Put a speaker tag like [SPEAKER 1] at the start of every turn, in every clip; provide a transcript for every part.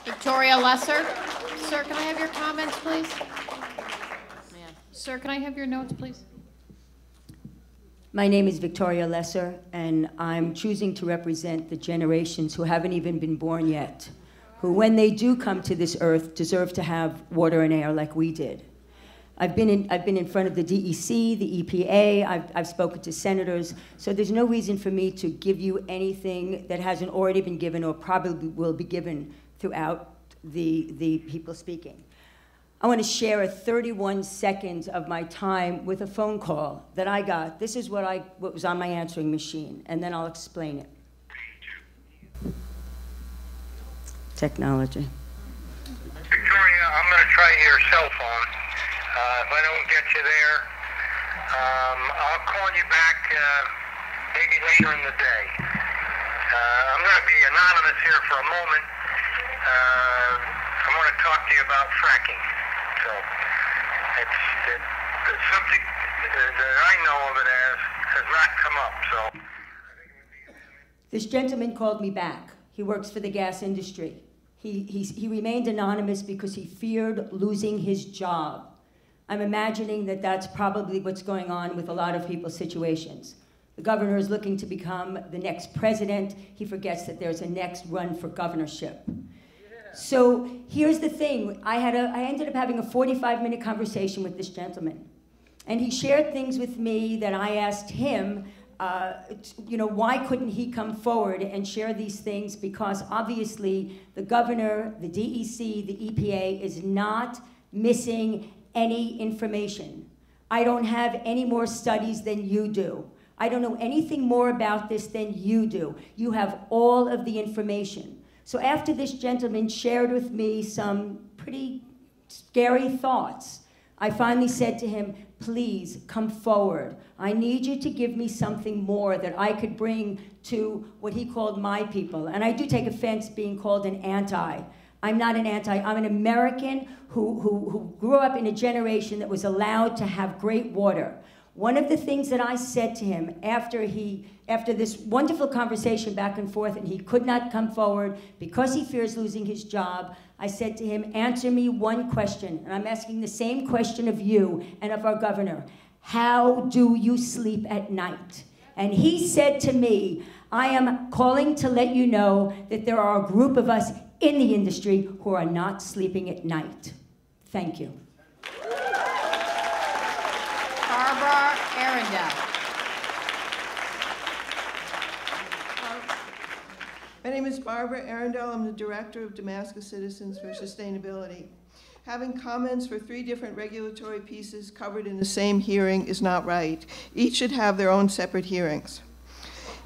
[SPEAKER 1] Victoria Lesser. Sir, can I have your comments, please? Sir, can I have your notes, please?
[SPEAKER 2] My name is Victoria Lesser, and I'm choosing to represent the generations who haven't even been born yet, who, when they do come to this earth, deserve to have water and air like we did. I've been in front of the DEC, the EPA, I've spoken to senators, so there's no reason for me to give you anything that hasn't already been given or probably will be given throughout the people speaking. I want to share 31 seconds of my time with a phone call that I got. This is what was on my answering machine, and then I'll explain it. Technology.
[SPEAKER 3] Victoria, I'm going to try your cell phone. If I don't get you there, I'll call you back maybe later in the day. I'm going to be anonymous here for a moment. I want to talk to you about fracking. So the subject that I know of it as has not come up. So
[SPEAKER 2] this gentleman called me back. He works for the gas industry. He remained anonymous because he feared losing his job. I'm imagining that that's probably what's going on with a lot of people's situations. The governor is looking to become the next president. He forgets that there's a next run for governorship. So here's the thing. I ended up having a 45-minute conversation with this gentleman. And he shared things with me that I asked him, why couldn't he come forward and share these things? Because obviously the governor, the DEC, the EPA is not missing any information. I don't have any more studies than you do. I don't know anything more about this than you do. You have all of the information. So after this gentleman shared with me some pretty scary thoughts, I finally said to him, please come forward. I need you to give me something more that I could bring to what he called my people. And I do take offense being called an anti. I'm not an anti. I'm an American who grew up in a generation that was allowed to have great water. One of the things that I said to him after this wonderful conversation back and forth, and he could not come forward because he fears losing his job, I said to him, answer me one question, and I'm asking the same question of you and of our governor. How do you sleep at night? And he said to me, I am calling to let you know that there are a group of us in the industry who are not sleeping at night. Thank you.
[SPEAKER 1] Barbara Arundel.
[SPEAKER 4] My name is Barbara Arundel. I'm the Director of Damascus Citizens for Sustainability. Having comments for 3 different regulatory pieces covered in the same hearing is not right. Each should have their own separate hearings.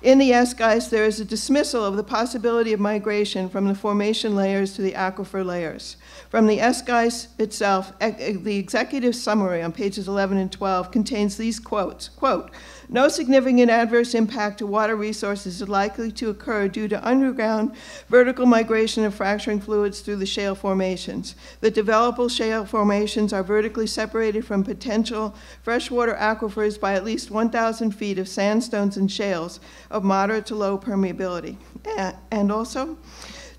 [SPEAKER 4] In the SGEIS, there is a dismissal of the possibility of migration from the formation layers to the aquifer layers. From the SGEIS itself, the executive summary on pages 11 and 12 contains these quotes, quote, no significant adverse impact to water resources is likely to occur due to underground vertical migration of fracturing fluids through the shale formations. The developable shale formations are vertically separated from potential freshwater aquifers by at least 1,000 feet of sandstones and shales of moderate to low permeability. And also,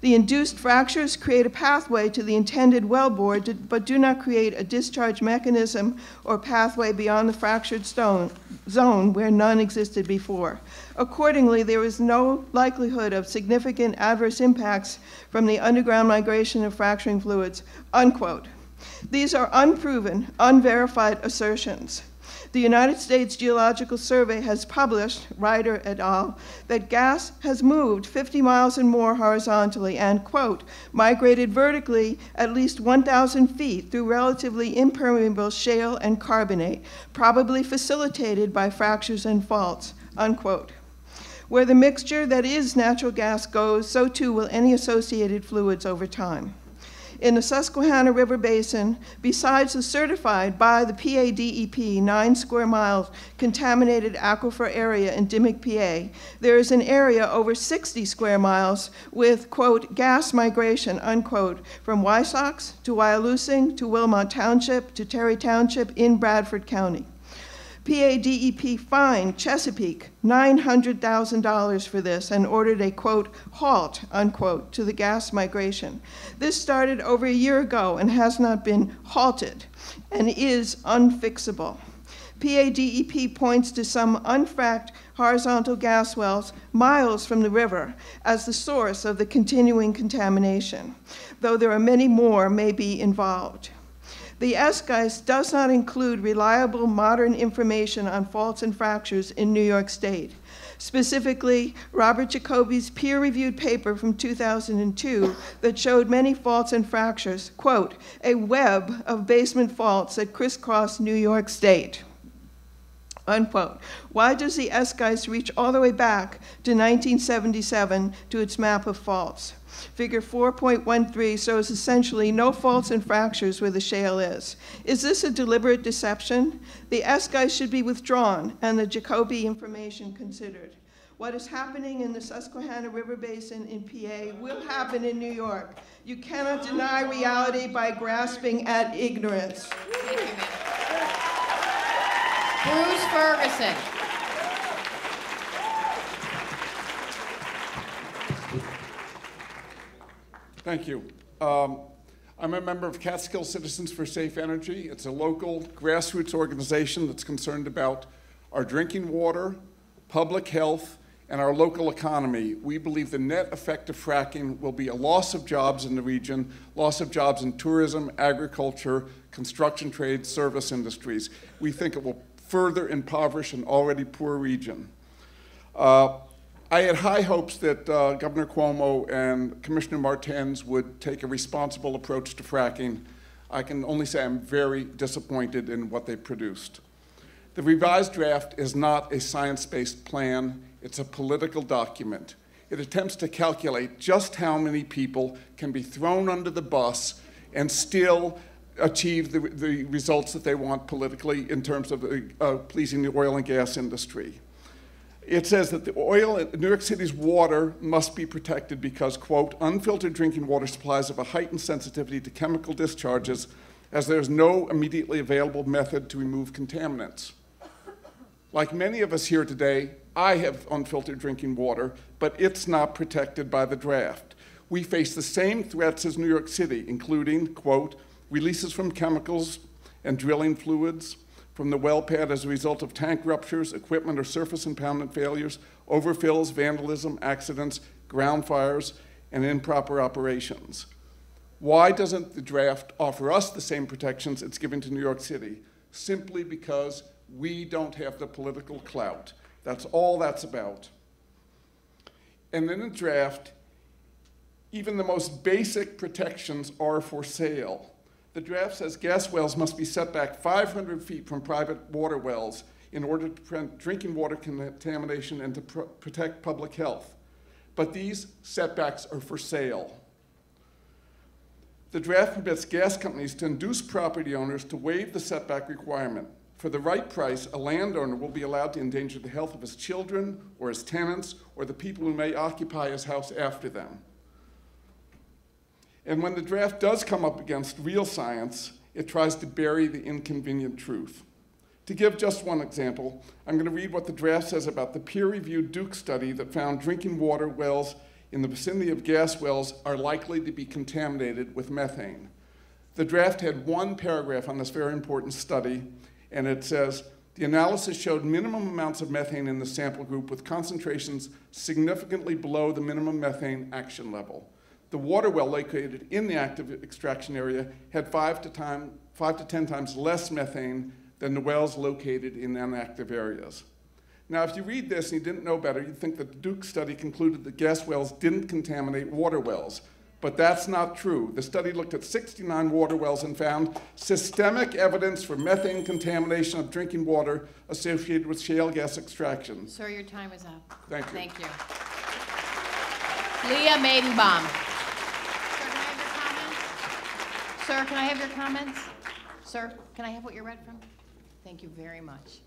[SPEAKER 4] the induced fractures create a pathway to the intended wellbore, but do not create a discharge mechanism or pathway beyond the fractured zone where none existed before. Accordingly, there is no likelihood of significant adverse impacts from the underground migration of fracturing fluids, unquote. These are unproven, unverified assertions. The United States Geological Survey has published, Ryder et al., that gas has moved 50 miles and more horizontally and, quote, migrated vertically at least 1,000 feet through relatively impermeable shale and carbonate, probably facilitated by fractures and faults, unquote. Where the mixture that is natural gas goes, so too will any associated fluids over time. In the Susquehanna River Basin, besides the certified by the PADEP 9 square mile contaminated aquifer area in Dimock, PA, there is an area over 60 square miles with, quote, gas migration, unquote, from Wysocks to Wyalusing to Wilmot Township to Terry Township in Bradford County. PADEP fined Chesapeake $900,000 for this and ordered a, quote, halt, unquote, to the gas migration. This started over a year ago and has not been halted and is unfixable. PADEP points to some unfracked horizontal gas wells miles from the river as the source of the continuing contamination, though there are many more may be involved. The SGEIS does not include reliable modern information on faults and fractures in New York State. Specifically, Robert Jacoby's peer-reviewed paper from 2002 that showed many faults and fractures, quote, a web of basement faults that crisscross New York State, unquote. Why does the SGEIS reach all the way back to 1977 to its map of faults? Figure 4.13 shows essentially no faults and fractures where the shale is. Is this a deliberate deception? The SGEIS should be withdrawn and the Jacoby information considered. What is happening in the Susquehanna River Basin in PA will happen in New York. You cannot deny reality by grasping at ignorance.
[SPEAKER 1] Thank you, ma'am. Bruce Ferguson.
[SPEAKER 5] Thank you. I'm a member of Catskill Citizens for Safe Energy. It's a local grassroots organization that's concerned about our drinking water, public health, and our local economy. We believe the net effect of fracking will be a loss of jobs in the region, loss of jobs in tourism, agriculture, construction trade, service industries. We think it will further impoverish an already poor region. I had high hopes that Governor Cuomo and Commissioner Martens would take a responsible approach to fracking. I can only say I'm very disappointed in what they produced. The revised draft is not a science-based plan, it's a political document. It attempts to calculate just how many people can be thrown under the bus and still achieve the results that they want politically in terms of pleasing the oil and gas industry. It says that the New York City's water must be protected because, quote, unfiltered drinking water supplies have a heightened sensitivity to chemical discharges as there's no immediately available method to remove contaminants. Like many of us here today, I have unfiltered drinking water, but it's not protected by the draft. We face the same threats as New York City, including, quote, releases from chemicals and drilling fluids, from the well pad as a result of tank ruptures, equipment or surface impoundment failures, overfills, vandalism, accidents, ground fires, and improper operations. Why doesn't the draft offer us the same protections it's giving to New York City? Simply because we don't have the political clout. That's all that's about. And in the draft, even the most basic protections are for sale. The draft says gas wells must be set back 500 feet from private water wells in order to prevent drinking water contamination and to protect public health. But these setbacks are for sale. The draft permits gas companies to induce property owners to waive the setback requirement. For the right price, a landowner will be allowed to endanger the health of his children or his tenants or the people who may occupy his house after them. And when the draft does come up against real science, it tries to bury the inconvenient truth. To give just one example, I'm going to read what the draft says about the peer-reviewed Duke study that found drinking water wells in the vicinity of gas wells are likely to be contaminated with methane. The draft had one paragraph on this very important study, and it says, the analysis showed minimum amounts of methane in the sample group with concentrations significantly below the minimum methane action level. The water well located in the active extraction area had 5 to 10 times less methane than the wells located in inactive areas. Now, if you read this and you didn't know better, you'd think that the Duke study concluded that gas wells didn't contaminate water wells, but that's not true. The study looked at 69 water wells and found systemic evidence for methane contamination of drinking water associated with shale gas extraction.
[SPEAKER 1] Sir, your time is up.
[SPEAKER 5] Thank you.
[SPEAKER 1] Thank you. Leah Maidenbaum. Sir, can I have your comments? Sir, can I have what you read from? Thank you very much.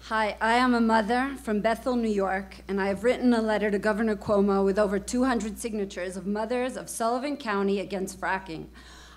[SPEAKER 6] Hi, I am a mother from Bethel, New York, and I have written a letter to Governor Cuomo with over 200 signatures of mothers of Sullivan County against fracking.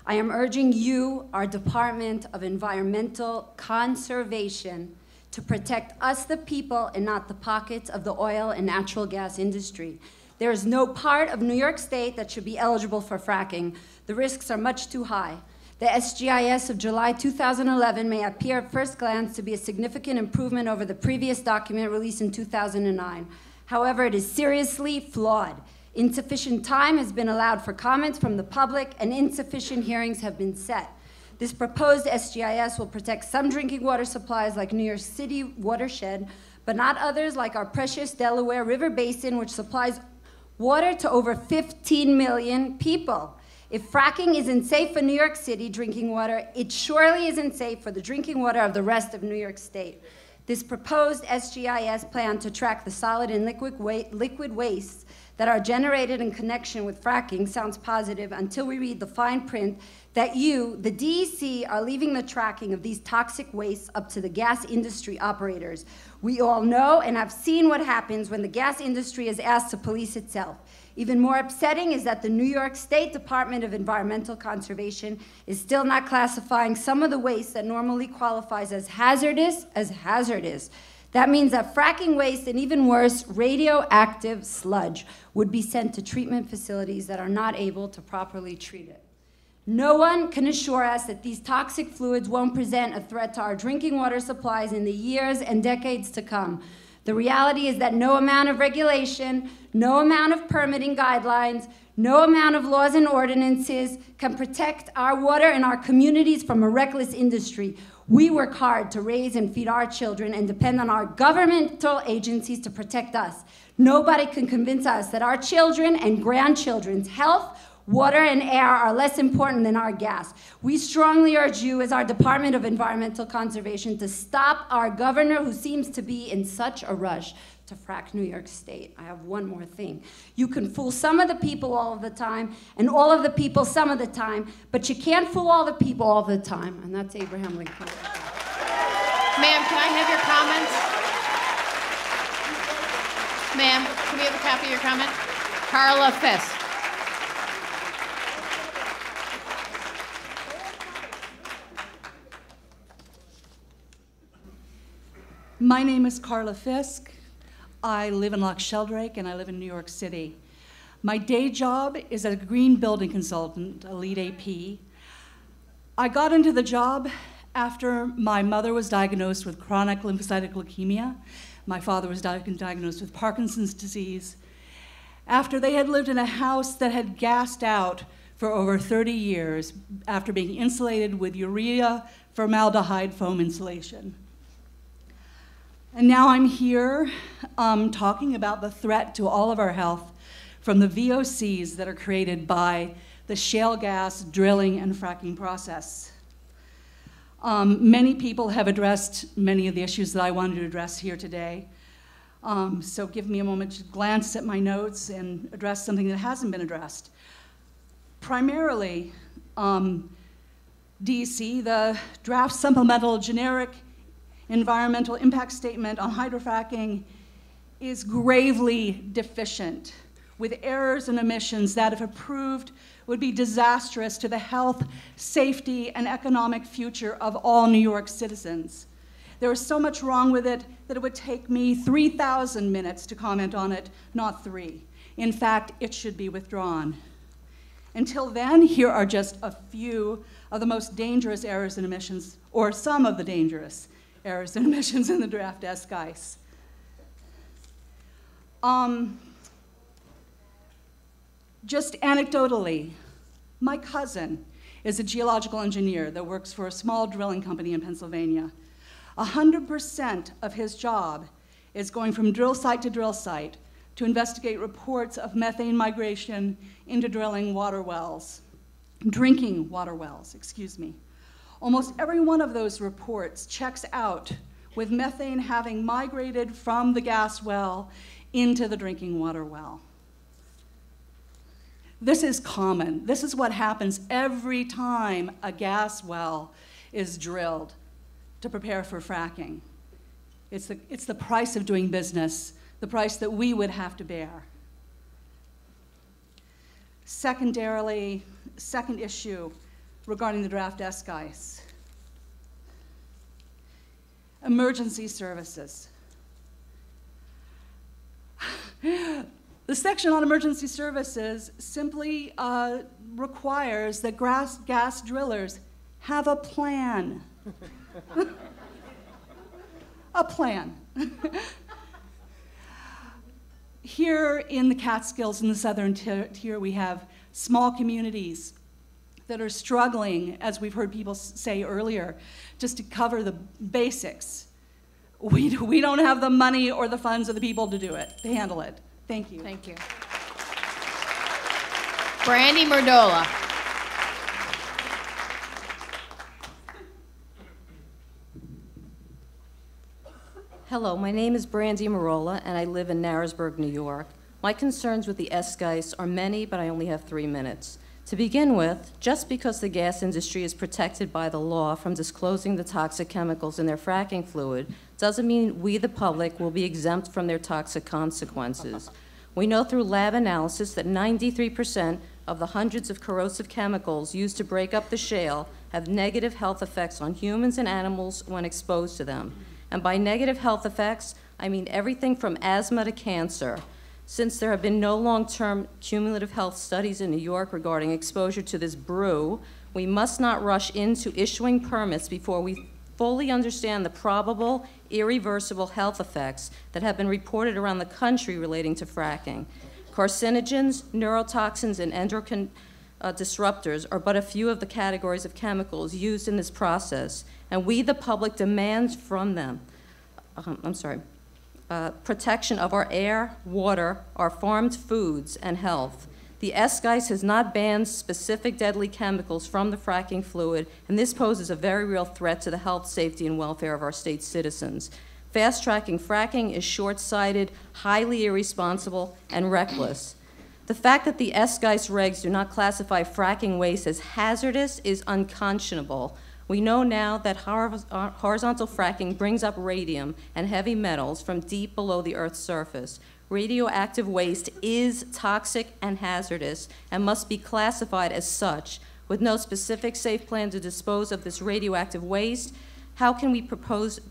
[SPEAKER 6] I am urging you, our Department of Environmental Conservation, to protect us, the people, and not the pockets of the oil and natural gas industry. There is no part of New York State that should be eligible for fracking. The risks are much too high. The SGEIS of July 2011 may appear at first glance to be a significant improvement over the previous document released in 2009. However, it is seriously flawed. Insufficient time has been allowed for comments from the public, and insufficient hearings have been set. This proposed SGEIS will protect some drinking water supplies like New York City watershed, but not others like our precious Delaware River Basin, which supplies water to over 15 million people. If fracking isn't safe for New York City drinking water, it surely isn't safe for the drinking water of the rest of New York State. This proposed SGEIS plan to track the solid and liquid wastes that are generated in connection with fracking sounds positive until we read the fine print that you, the DEC, are leaving the tracking of these toxic wastes up to the gas industry operators. We all know and have seen what happens when the gas industry is asked to police itself. Even more upsetting is that the New York State Department of Environmental Conservation is still not classifying some of the waste that normally qualifies as hazardous as hazardous. That means that fracking waste and even worse, radioactive sludge would be sent to treatment facilities that are not able to properly treat it. No one can assure us that these toxic fluids won't present a threat to our drinking water supplies in the years and decades to come. The reality is that no amount of regulation, no amount of permitting guidelines, no amount of laws and ordinances can protect our water and our communities from a reckless industry. We work hard to raise and feed our children and depend on our governmental agencies to protect us. Nobody can convince us that our children and grandchildren's health, water, and air are less important than our gas. We strongly urge you, as our Department of Environmental Conservation, to stop our governor, who seems to be in such a rush to frack New York State. I have one more thing. You can fool some of the people all of the time, and all of the people some of the time, but you can't fool all the people all the time, and that's Abraham Lincoln.
[SPEAKER 1] Ma'am, can I have your comments? Ma'am, can we have a copy of your comment? Carla Fisk.
[SPEAKER 7] My name is Carla Fisk. I live in Loch Sheldrake, and I live in New York City. My day job is as a green building consultant, a lead AP. I got into the job after my mother was diagnosed with chronic lymphocytic leukemia. My father was diagnosed with Parkinson's disease. After they had lived in a house that had gassed out for over 30 years after being insulated with urea formaldehyde foam insulation. And now I'm here talking about the threat to all of our health from the VOCs that are created by the shale gas drilling and fracking process. Many people have addressed many of the issues that I wanted to address here today. So give me a moment to glance at my notes and address something that hasn't been addressed. Primarily, DEC, the draft supplemental generic environmental impact statement on hydrofracking is gravely deficient, with errors and omissions that, if approved, would be disastrous to the health, safety, and economic future of all New York citizens. There is so much wrong with it that it would take me 3,000 minutes to comment on it, not 3. In fact, it should be withdrawn. Until then, here are just a few of the most dangerous errors and omissions, or some of the dangerous errors and omissions in the draft SGEIS. Just anecdotally, my cousin is a geological engineer that works for a small drilling company in Pennsylvania. 100% of his job is going from drill site to investigate reports of methane migration into drilling water wells, drinking water wells, excuse me. Almost every one of those reports checks out with methane having migrated from the gas well into the drinking water well. This is common. This is what happens every time a gas well is drilled to prepare for fracking. It's the price of doing business, the price that we would have to bear. Secondarily, second issue, regarding the draft SGEIS. Emergency services. The section on emergency services simply requires that gas drillers have a plan. A plan. Here in the Catskills in the southern tier, we have small communities that are struggling, as we've heard people say earlier, just to cover the basics. We don't have the money or the funds or the people to do it, to handle it. Thank you.
[SPEAKER 1] Thank you. Brandy Merdola.
[SPEAKER 8] Hello, my name is Brandy Marola, and I live in Narrowsburg, New York. My concerns with the SGEIS are many, but I only have 3 minutes. To begin with, just because the gas industry is protected by the law from disclosing the toxic chemicals in their fracking fluid doesn't mean we, the public, will be exempt from their toxic consequences. We know through lab analysis that 93% of the hundreds of corrosive chemicals used to break up the shale have negative health effects on humans and animals when exposed to them. And by negative health effects, I mean everything from asthma to cancer. Since there have been no long-term cumulative health studies in New York regarding exposure to this brew, we must not rush into issuing permits before we fully understand the probable, irreversible health effects that have been reported around the country relating to fracking. Carcinogens, neurotoxins, and endocrine disruptors are but a few of the categories of chemicals used in this process, and we, the public, demand from them, protection of our air, water, our farmed foods, and health. The SGEIS has not banned specific deadly chemicals from the fracking fluid, and this poses a very real threat to the health, safety, and welfare of our state's citizens. Fast-tracking fracking is short-sighted, highly irresponsible, and reckless. The fact that the SGEIS regs do not classify fracking waste as hazardous is unconscionable. We know now that horizontal fracking brings up radium and heavy metals from deep below the Earth's surface. Radioactive waste is toxic and hazardous and must be classified as such. With no specific safe plan to dispose of this radioactive waste, how can proposed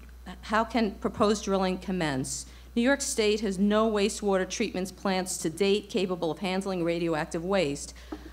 [SPEAKER 8] drilling commence? New York State has no wastewater treatment plants to date capable of handling radioactive waste.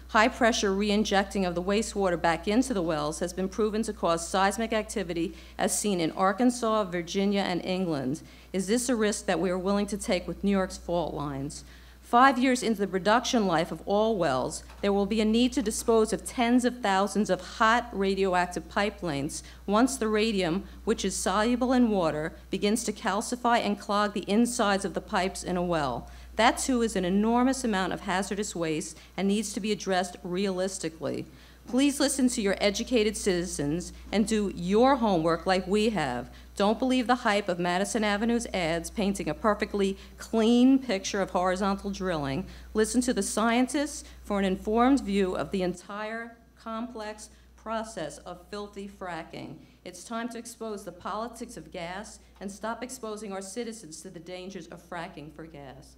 [SPEAKER 8] High-pressure re-injecting of the wastewater back into the wells has been proven to cause seismic activity as seen in Arkansas, Virginia, and England. Is this a risk that we are willing to take with New York's fault lines? 5 years into the production life of all wells, there will be a need to dispose of tens of thousands of hot radioactive pipe lengths once the radium, which is soluble in water, begins to calcify and clog the insides of the pipes in a well. That, too, is an enormous amount of hazardous waste and needs to be addressed realistically. Please listen to your educated citizens and do your homework like we have. Don't believe the hype of Madison Avenue's ads painting a perfectly clean picture of horizontal drilling. Listen to the scientists for an informed view of the entire complex process of filthy fracking. It's time to expose the politics of gas and stop exposing our citizens to the dangers of fracking for gas.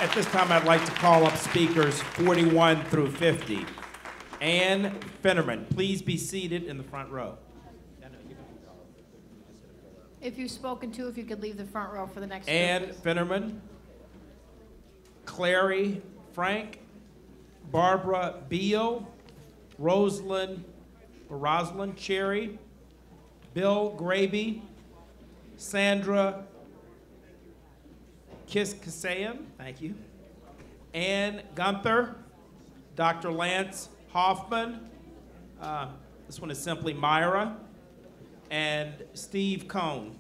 [SPEAKER 9] At this time, I'd like to call up speakers 41 through 50. Ann Finnerman, please be seated in the front row.
[SPEAKER 1] If you've spoken to, if you could leave the front row for the next
[SPEAKER 9] Ann
[SPEAKER 1] group,
[SPEAKER 9] Finnerman, Clary Frank, Barbara Beal, Rosalind Cherry, Bill Graby, Sandra Kiskasayan, thank you, Ann Gunther, Dr. Lance Hoffman, this one is simply Myra, and Steve Cohn,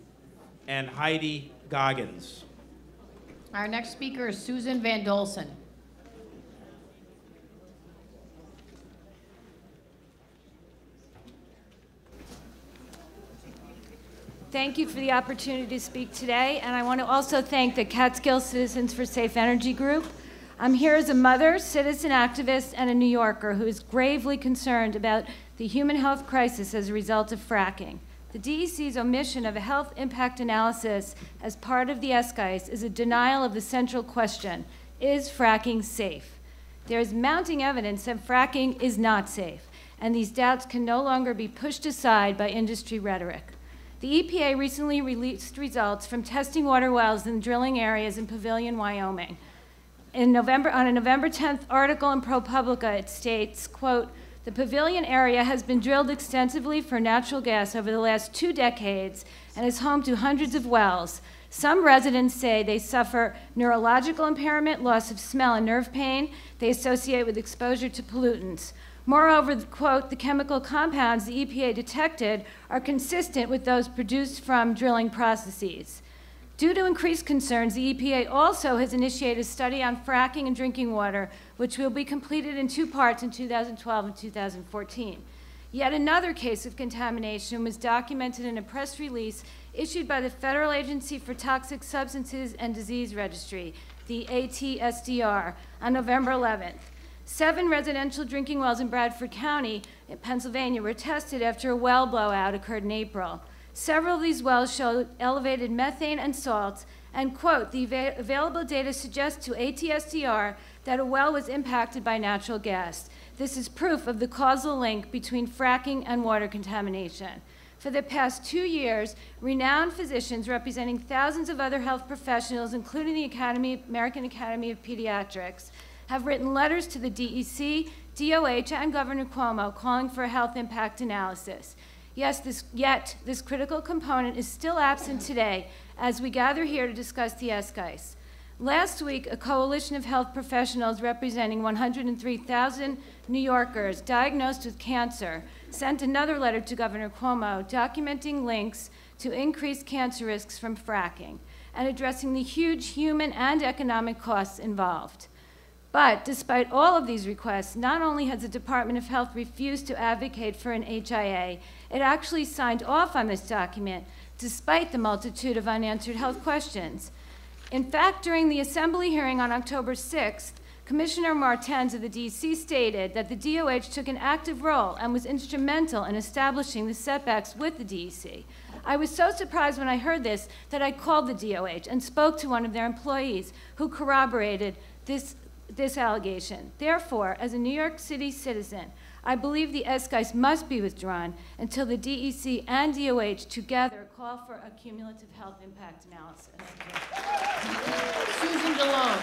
[SPEAKER 9] and Heidi Goggins.
[SPEAKER 1] Our next speaker is Susan Van Dolsen.
[SPEAKER 10] Thank you for the opportunity to speak today, and I want to also thank the Catskill Citizens for Safe Energy Group. I'm here as a mother, citizen activist, and a New Yorker who is gravely concerned about the human health crisis as a result of fracking. The DEC's omission of a health impact analysis as part of the SGEIS is a denial of the central question. Is fracking safe? There is mounting evidence that fracking is not safe, and these doubts can no longer be pushed aside by industry rhetoric. The EPA recently released results from testing water wells in drilling areas in Pavilion, Wyoming. On a November 10th article in ProPublica, it states, quote, "The Pavilion area has been drilled extensively for natural gas over the last 2 decades and is home to hundreds of wells. Some residents say they suffer neurological impairment, loss of smell, and nerve pain they associate with exposure to pollutants. Moreover, quote, the chemical compounds the EPA detected are consistent with those produced from drilling processes. Due to increased concerns, the EPA also has initiated a study on fracking and drinking water, which will be completed in 2 parts in 2012 and 2014. Yet another case of contamination was documented in a press release issued by the Federal Agency for Toxic Substances and Disease Registry, the ATSDR, on November 11th. 7 residential drinking wells in Bradford County, in Pennsylvania, were tested after a well blowout occurred in April. Several of these wells showed elevated methane and salts, and, quote, the available data suggests to ATSDR that a well was impacted by natural gas. This is proof of the causal link between fracking and water contamination. For the past 2 years, renowned physicians representing thousands of other health professionals, including the American Academy of Pediatrics, have written letters to the DEC, DOH, and Governor Cuomo calling for a health impact analysis. Yet this critical component is still absent today as we gather here to discuss the SGEIS. Last week, a coalition of health professionals representing 103,000 New Yorkers diagnosed with cancer sent another letter to Governor Cuomo documenting links to increased cancer risks from fracking and addressing the huge human and economic costs involved. But despite all of these requests, not only has the Department of Health refused to advocate for an HIA, it actually signed off on this document despite the multitude of unanswered health questions. In fact, during the Assembly hearing on October 6th, Commissioner Martens of the DEC stated that the DOH took an active role and was instrumental in establishing the setbacks with the DEC. I was so surprised when I heard this that I called the DOH and spoke to one of their employees who corroborated this allegation. Therefore, as a New York City citizen, I believe the SGEIS must be withdrawn until the DEC and DOH together call for a cumulative health impact analysis.
[SPEAKER 1] Susan DeLone.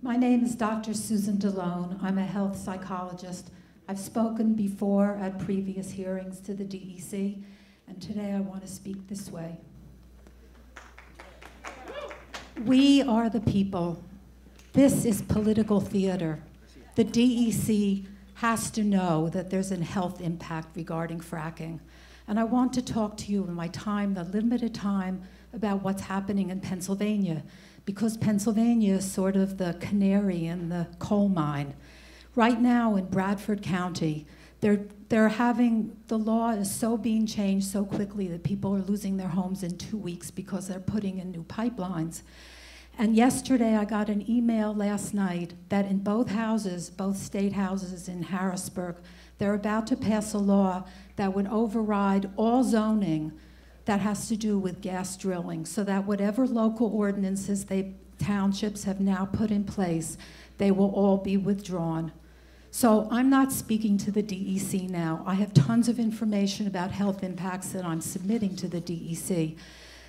[SPEAKER 11] My name is Dr. Susan DeLone. I'm a health psychologist. I've spoken before at previous hearings to the DEC, and today I want to speak this way. We are the people. This is political theater. The DEC has to know that there's a health impact regarding fracking. And I want to talk to you in my time, the limited time, about what's happening in Pennsylvania, because Pennsylvania is sort of the canary in the coal mine. Right now in Bradford County, they're having, the law is so being changed so quickly that people are losing their homes in 2 weeks because they're putting in new pipelines. And yesterday I got an email last night that in both houses, both state houses in Harrisburg, they're about to pass a law that would override all zoning that has to do with gas drilling, so that whatever local ordinances townships have now put in place, they will all be withdrawn. So I'm not speaking to the DEC now. I have tons of information about health impacts that I'm submitting to the DEC.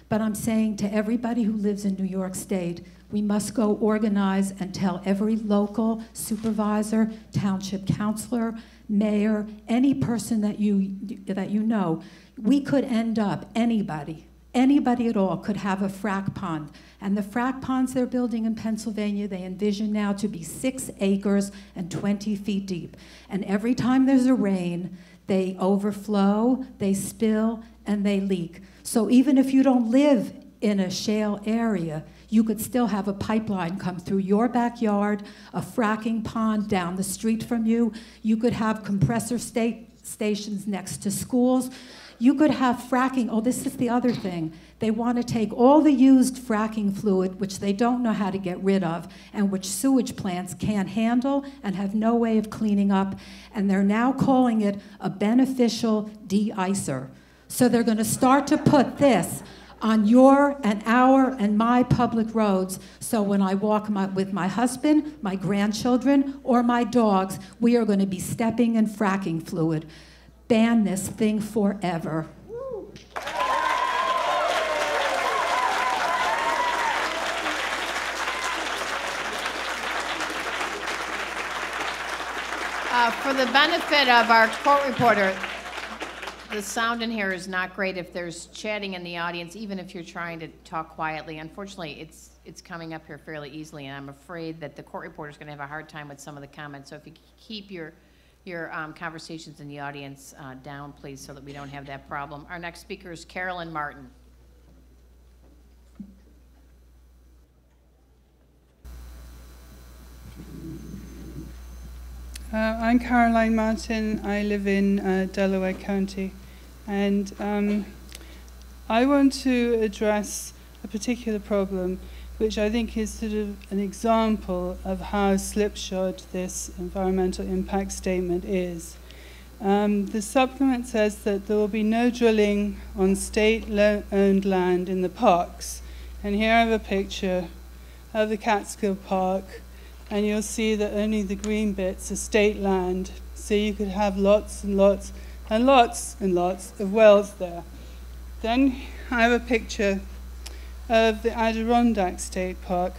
[SPEAKER 11] But I'm saying to everybody who lives in New York State, we must go organize and tell every local supervisor, township councilor, mayor, any person that you know, we could end up, anybody at all could have a frack pond. And the frack ponds they're building in Pennsylvania, they envision now to be 6 acres and 20 feet deep. And every time there's a rain, they overflow, they spill, and they leak. So even if you don't live in a shale area, you could still have a pipeline come through your backyard, a fracking pond down the street from you. You could have compressor stations next to schools. You could have fracking. Oh, this is the other thing. They want to take all the used fracking fluid, which they don't know how to get rid of, and which sewage plants can't handle and have no way of cleaning up, and they're now calling it a beneficial de-icer. So they're going to start to put this on your and our and my public roads. So when I walk with my husband, my grandchildren, or my dogs, we are going to be stepping in fracking fluid. Ban this thing forever.
[SPEAKER 1] For the benefit of our court reporter, the sound in here is not great if there's chatting in the audience, even if you're trying to talk quietly. Unfortunately, it's coming up here fairly easily, and I'm afraid that the court reporter is going to have a hard time with some of the comments. So if you keep your conversations in the audience down, please, so that we don't have that problem. Our next speaker is Carolyn Martin.
[SPEAKER 12] I'm Caroline Martin. I live in Delaware County, and I want to address a particular problem which I think is sort of an example of how slipshod this environmental impact statement is. The supplement says that there will be no drilling on state-owned land in the parks, and here I have a picture of the Catskill Park, and you'll see that only the green bits are state land, so you could have lots and lots and lots and lots of wells there. Then I have a picture of the Adirondack State Park.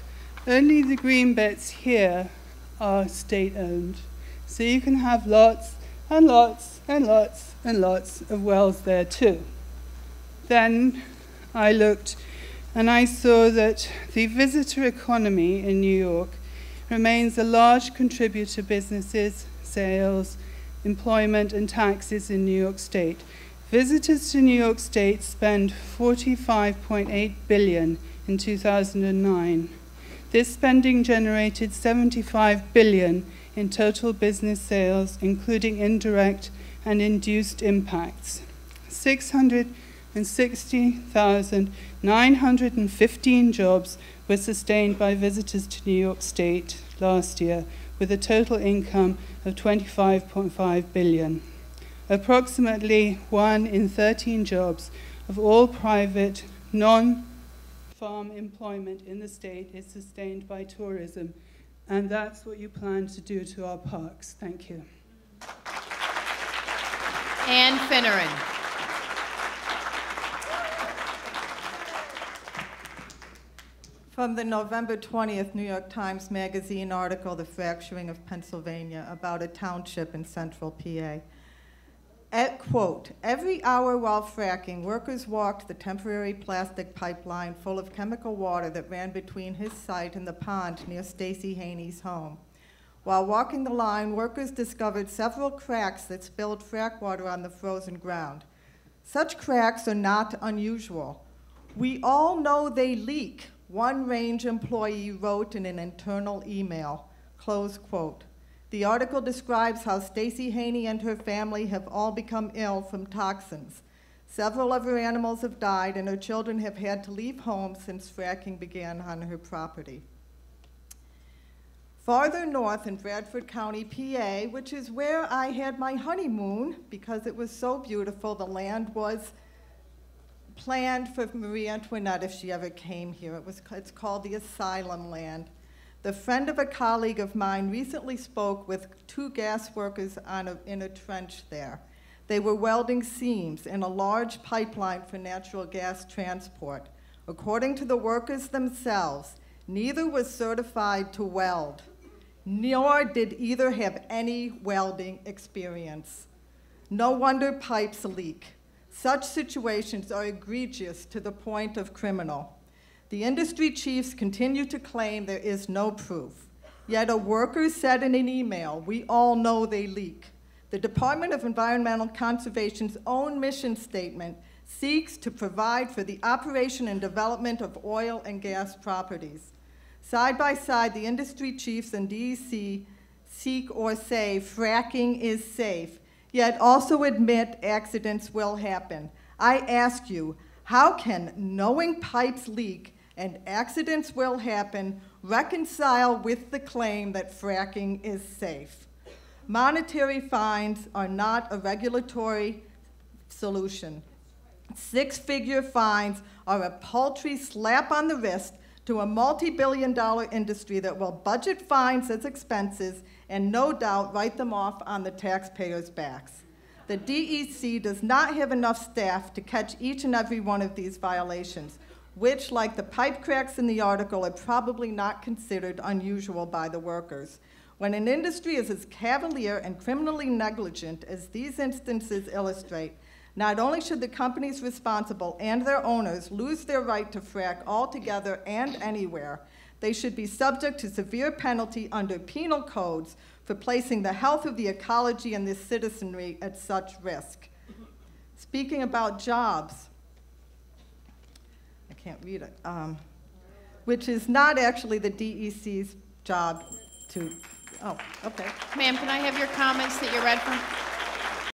[SPEAKER 12] Only the green bits here are state-owned, so you can have lots and lots and lots and lots of wells there too. Then I looked and I saw that the visitor economy in New York remains a large contributor to businesses, sales, employment, and taxes in New York State. Visitors to New York State spend $45.8 billion in 2009. This spending generated $75 billion in total business sales, including indirect and induced impacts. 660,915 jobs were sustained by visitors to New York State last year, with a total income of $25.5 billion. Approximately 1 in 13 jobs of all private, non-farm employment in the state is sustained by tourism, and that's what you plan to do to our parks. Thank you.
[SPEAKER 1] Ann Finneran.
[SPEAKER 13] From the November 20th New York Times Magazine article, The Fracturing of Pennsylvania, about a township in central PA. Quote, every hour while fracking, workers walked the temporary plastic pipeline full of chemical water that ran between his site and the pond near Stacey Haney's home. While walking the line, workers discovered several cracks that spilled frack water on the frozen ground. Such cracks are not unusual. We all know they leak, one range employee wrote in an internal email, close quote. The article describes how Stacey Haney and her family have all become ill from toxins. Several of her animals have died, and her children have had to leave home since fracking began on her property. Farther north in Bradford County, PA, which is where I had my honeymoon because it was so beautiful, the land was planned for Marie Antoinette if she ever came here. It's called the Asylum Land. The friend of a colleague of mine recently spoke with 2 gas workers in a trench there. They were welding seams in a large pipeline for natural gas transport. According to the workers themselves, neither was certified to weld, nor did either have any welding experience. No wonder pipes leak. Such situations are egregious to the point of criminal. The industry chiefs continue to claim there is no proof. Yet a worker said in an email, we all know they leak. The Department of Environmental Conservation's own mission statement seeks to provide for the operation and development of oil and gas properties. Side by side, the industry chiefs and DEC seek or say fracking is safe, yet also admit accidents will happen. I ask you, how can knowing pipes leak and accidents will happen reconcile with the claim that fracking is safe? Monetary fines are not a regulatory solution. Six-figure fines are a paltry slap on the wrist to a multi-billion-dollar industry that will budget fines as expenses and no doubt write them off on the taxpayers' backs. The DEC does not have enough staff to catch each and every one of these violations, which, like the pipe cracks in the article, are probably not considered unusual by the workers. When an industry is as cavalier and criminally negligent as these instances illustrate, not only should the companies responsible and their owners lose their right to frack altogether and anywhere, they should be subject to severe penalty under penal codes for placing the health of the ecology and the citizenry at such risk. Speaking about jobs, I can't read it, which is not actually the DEC's job to, oh, okay.
[SPEAKER 1] Ma'am, can I have your comments that you read from?